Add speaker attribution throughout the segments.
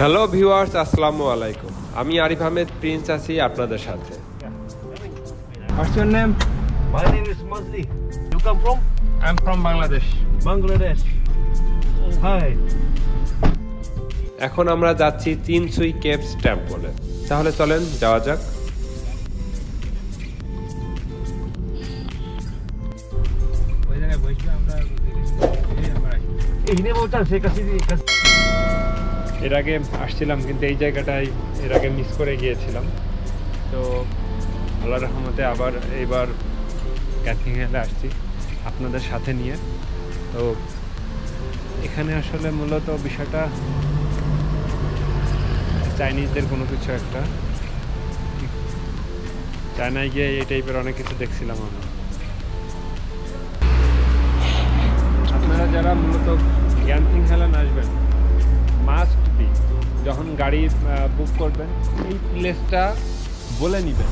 Speaker 1: Hello viewers, আসসালামু আলাইকুম। আমি আরিফ আহমেদ প্রিন্স আছি আপনাদের সাথে।
Speaker 2: What's your name?
Speaker 3: My name is Mazli. You come from
Speaker 2: I'm from Bangladesh.
Speaker 3: Bangladesh. Hi.
Speaker 1: এখন আমরা যাচ্ছি চিনসুই কেভস টেম্পলে। তাহলে চলেন যাওয়া যাক।
Speaker 2: ওই জায়গায় বসবে আমরা
Speaker 3: এখানে বলছেন সে কাছে
Speaker 2: এর আগে আসছিলাম কিন্তু এই জায়গাটায় এর আগে মিস করে গিয়েছিলাম, তো আল্লাহর রহমতে আবার এইবার ক্যাথিংহেলে আসছি আপনাদের সাথে নিয়ে। তো এখানে আসলে মূলত বিষয়টা চাইনিজদের কোনো কিছু একটা, চায়নায় গিয়ে এই টাইপের অনেক কিছু দেখছিলাম আমরা। আপনারা যারা মূলত গ্যানথিংহেলেন আসবেন, মাস্ট বি যখন গাড়ি বুক করবেন এই প্লেসটা বলে নেবেন,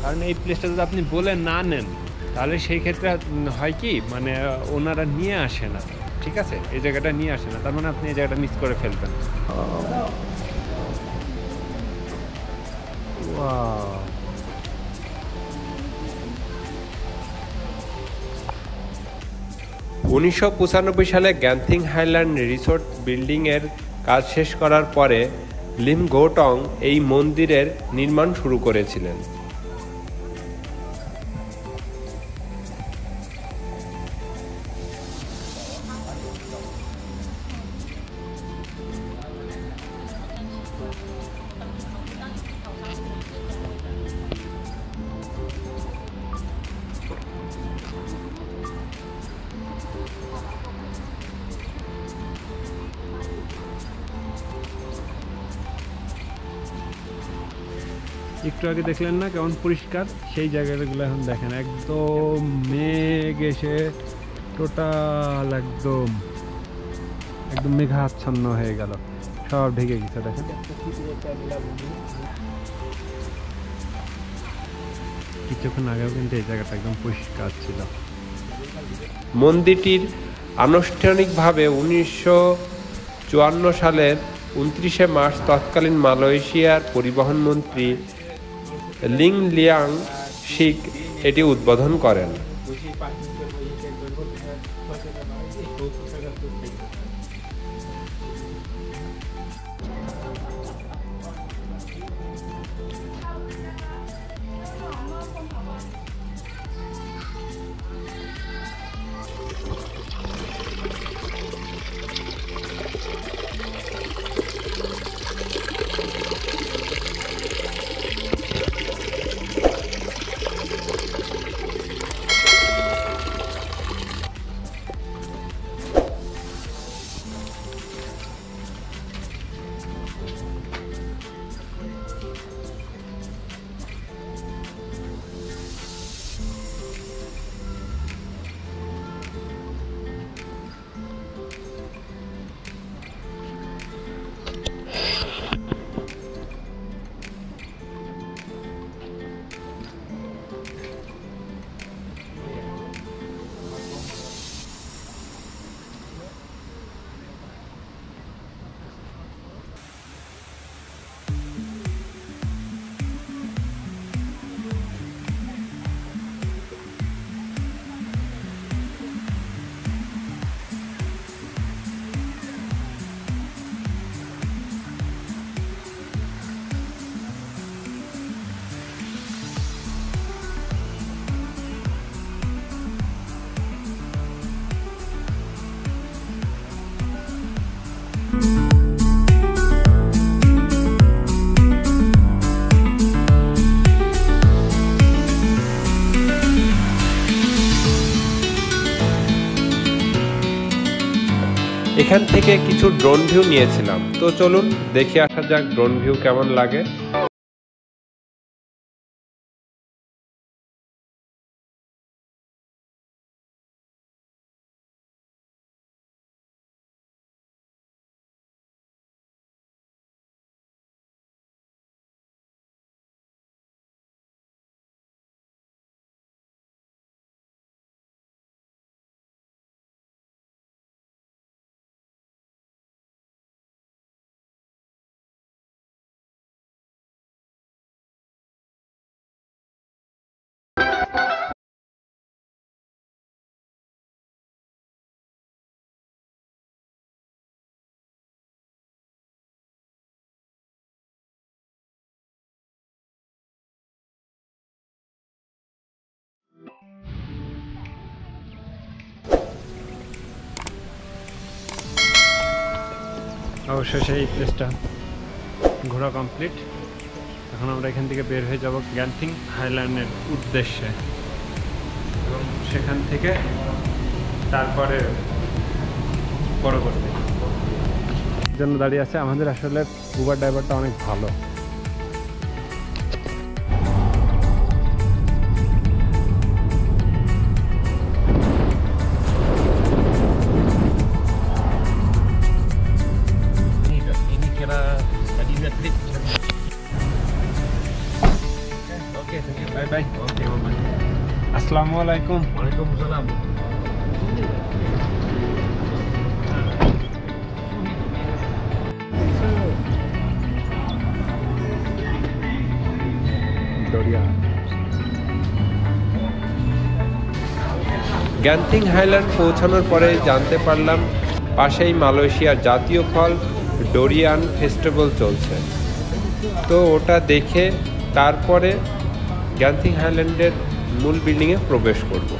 Speaker 2: কারণ এই প্লেসটা যদি আপনি বলে না নেন তাহলে সেই ক্ষেত্রে হয় কি, মানে ওনারা নিয়ে আসে না, ঠিক আছে, এই জায়গাটা নিয়ে আসে না, তার মানে আপনি এই জায়গাটা মিস করে ফেলবেন।
Speaker 1: 1995 সালে গ্যানথিং হাইল্যান্ড রিসোর্ট বিল্ডিংয়ের কাজ শেষ করার পরে লিম গোটং এই মন্দিরের নির্মাণ শুরু করেছিলেন।
Speaker 2: একটু আগে দেখলেন না কেমন পরিষ্কার, সেই জায়গাগুলো এখন দেখেন একদম মেঘ এসে টোটাল একদম মেঘাচ্ছন্ন হয়ে গেল, সব ঢেকে গেছে। দেখেন কিছুক্ষণ আগেও কিন্তু এই জায়গাটা একদম পরিষ্কার ছিল।
Speaker 1: মন্দিরটির আনুষ্ঠানিকভাবে 1954 সালের 29শে মার্চ তৎকালীন মালয়েশিয়ার পরিবহন মন্ত্রী লিং লিয়াং শিক এটি উদ্বোধন করেন। এখান থেকে কিছু ড্রোন ভিউ নিয়েছিলাম, তো চলুন দেখে আসা যাক ড্রোন ভিউ কেমন লাগে।
Speaker 2: অবশেষে এই প্লেসটা ঘোরা কমপ্লিট। এখন আমরা এখান থেকে বের হয়ে যাব গ্যান্থিং হাইল্যান্ডের উদ্দেশ্যে, এবং সেখান থেকে তারপরে পরবর্তী জন্য দাঁড়িয়ে আছে। আমাদের আসলে উবার ড্রাইভারটা অনেক ভালো।
Speaker 3: Ini kira tadi dia trip. Okay, thank you.
Speaker 2: Bye bye. Okay বাবা, আসসালামু আলাইকুম।
Speaker 3: Waalaikumsalam.
Speaker 1: গ্যান্থিং হাইল্যান্ড পৌঁছানোর পরে জানতে পারলাম পাশেই মালয়েশিয়ার জাতীয় ফল ডোরিয়ান ফেস্টিভ্যাল চলছে। তো ওটা দেখে তারপরে গ্যান্থিং হাইল্যান্ডের মূল বিল্ডিংয়ে প্রবেশ করব।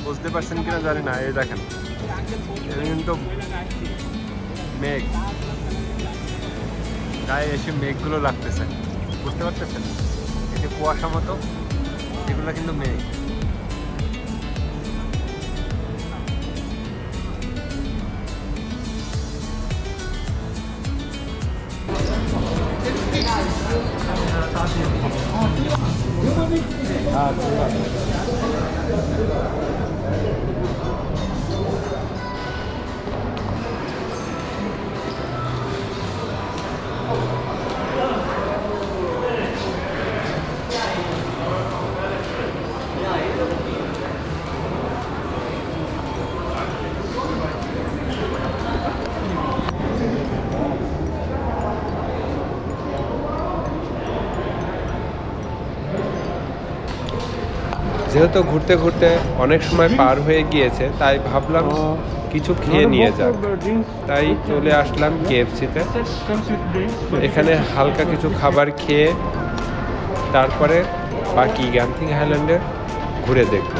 Speaker 1: বুঝতে পারছেন কিনা জানি না, এই দেখেন এটা কিন্তু মেঘ, গায়ে এসে মেঘগুলো লাগতেছে, বুঝতে পারতেছেন? এটি কুয়াশা মতো, এগুলো কিন্তু মেঘ। যেহেতু ঘুরতে ঘুরতে অনেক সময় পার হয়ে গিয়েছে, তাই ভাবলাম কিছু খেয়ে নিয়ে যাক। তাই চলে আসলাম KFC-তে। এখানে হালকা কিছু খাবার খেয়ে তারপরে বাকি গ্যান্থিং হাইল্যান্ডে ঘুরে দেখব।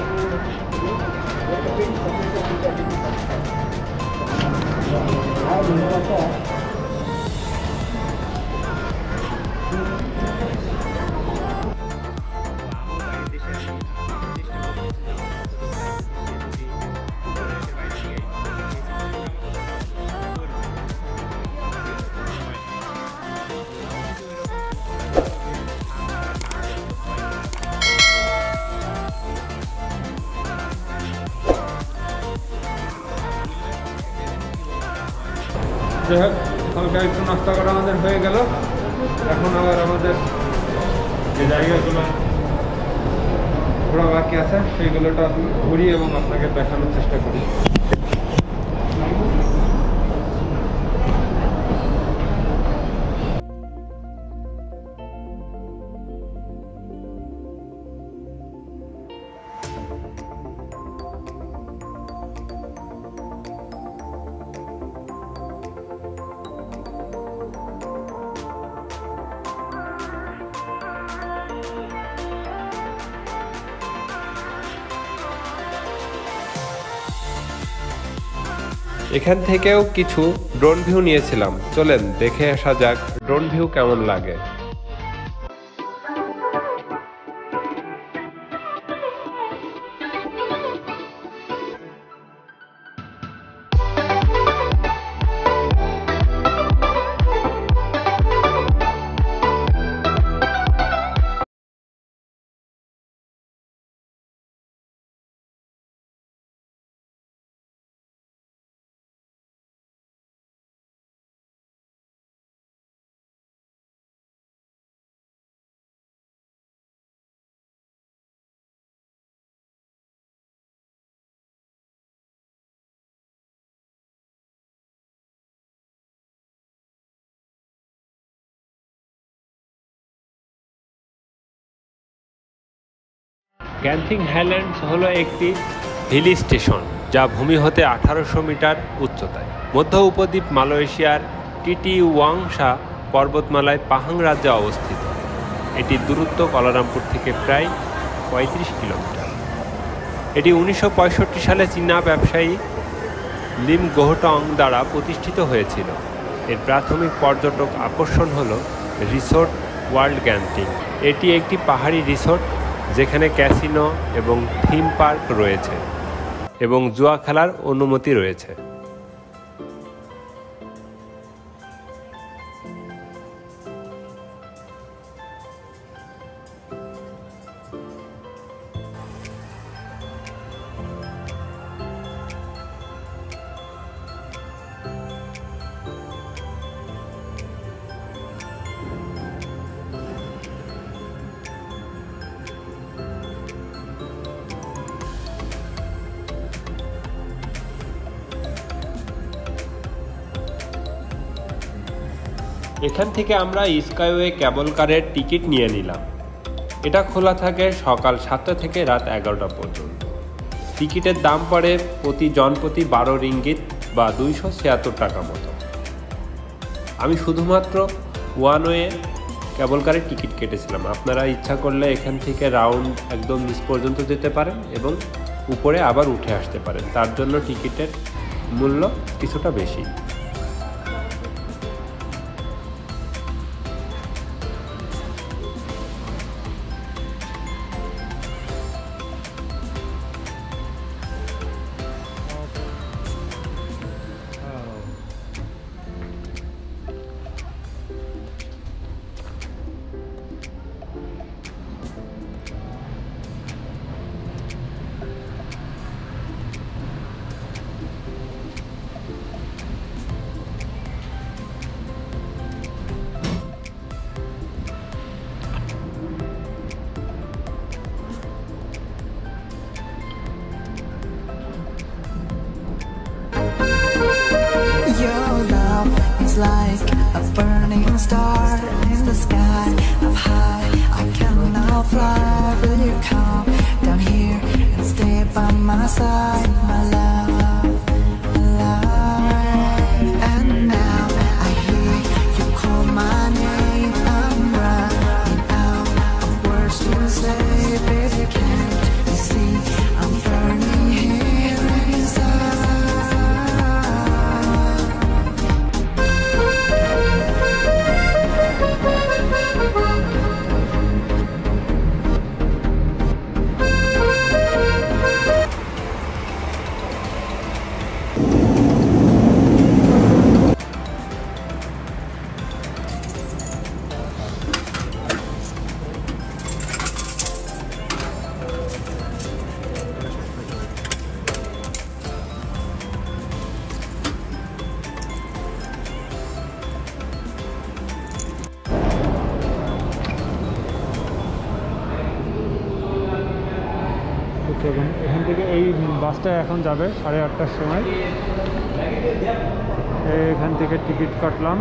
Speaker 2: যাই হোক, হালকা একটু নাস্তা করা আমাদের হয়ে গেল। এখন আবার আমাদের যে জায়গাগুলো ঘোরা বাকি আছে সেইগুলোটা ঘুরি এবং আপনাকে দেখানোর চেষ্টা করি।
Speaker 1: এখান থেকেও কিছু ড্রোন ভিউ নিয়েছিলাম। চলেন দেখে আসা যাক ড্রোন ভিউ কেমন লাগে। গ্যান্থিং হাইল্যান্ডস হলো একটি হিল স্টেশন যা ভূমি হতে 1800 মিটার উচ্চতায়। মধ্য উপদ্বীপ মালয়েশিয়ার টিটি ওয়াংশা পর্বতমালায় পাহাং রাজ্যে অবস্থিত। এটির দূরত্ব কুয়ালালামপুর থেকে প্রায় 35 কিলোমিটার। এটি 1965 সালে চীনা ব্যবসায়ী লিম গোহটং দ্বারা প্রতিষ্ঠিত হয়েছিল। এর প্রাথমিক পর্যটক আকর্ষণ হল রিসোর্ট ওয়ার্ল্ড গ্যান্টিং। এটি একটি পাহাড়ি রিসোর্ট যেখানে ক্যাসিনো এবং থিম পার্ক রয়েছে এবং জুয়া খেলার অনুমতি রয়েছে। এখান থেকে আমরা স্কাইওয়ে কেবল কারের টিকিট নিয়ে নিলাম। এটা খোলা থাকে সকাল 7টা থেকে রাত 11টা পর্যন্ত। টিকিটের দাম পড়ে প্রতি জনপ্রতি 12 রিঙ্গিত বা 276 টাকা মতো। আমি শুধুমাত্র ওয়ান ওয়ে কেবল কারের টিকিট কেটেছিলাম। আপনারা ইচ্ছা করলে এখান থেকে রাউন্ড একদম নিচ পর্যন্ত যেতে পারেন এবং উপরে আবার উঠে আসতে পারেন। তার জন্য টিকিটের মূল্য কিছুটা বেশি।
Speaker 4: It's like a burning star in the sky. Up high, I can now fly. Will you come down here and stay by my side, my love, my love? And now I hear you call my name. I'm running out of words to say, baby, can't you see I'm burning here inside?
Speaker 2: এখান থেকে এই বাসটা এখন যাবে 8:30টার সময়। এখান থেকে ticket কাটলাম।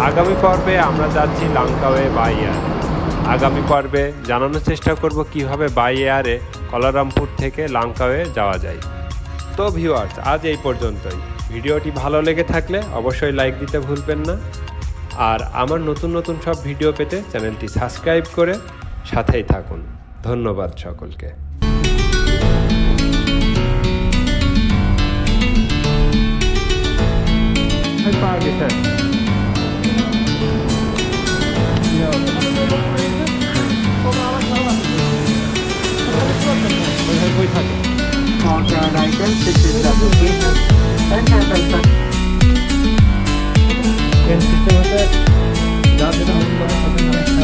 Speaker 1: আগামী পর্বে আমরা যাচ্ছি লাংকাওয়ে বাই এয়ার। আগামী পর্বে জানানোর চেষ্টা করব কিভাবে বাই এয়ারে কুয়ালালামপুর থেকে লাংকাওয়ে যাওয়া যায়। তো ভিউয়ার্স, আজ এই পর্যন্তই। ভিডিওটি ভালো লেগে থাকলে অবশ্যই লাইক দিতে ভুলবেন না। আর আমার নতুন নতুন সব ভিডিও পেতে চ্যানেলটি সাবস্ক্রাইব করে সাথেই থাকুন। ধন্যবাদ সকলকে।
Speaker 2: Pakistan.
Speaker 5: items such as applications and handle such.
Speaker 6: Yang sistem itu, dah kita mungkin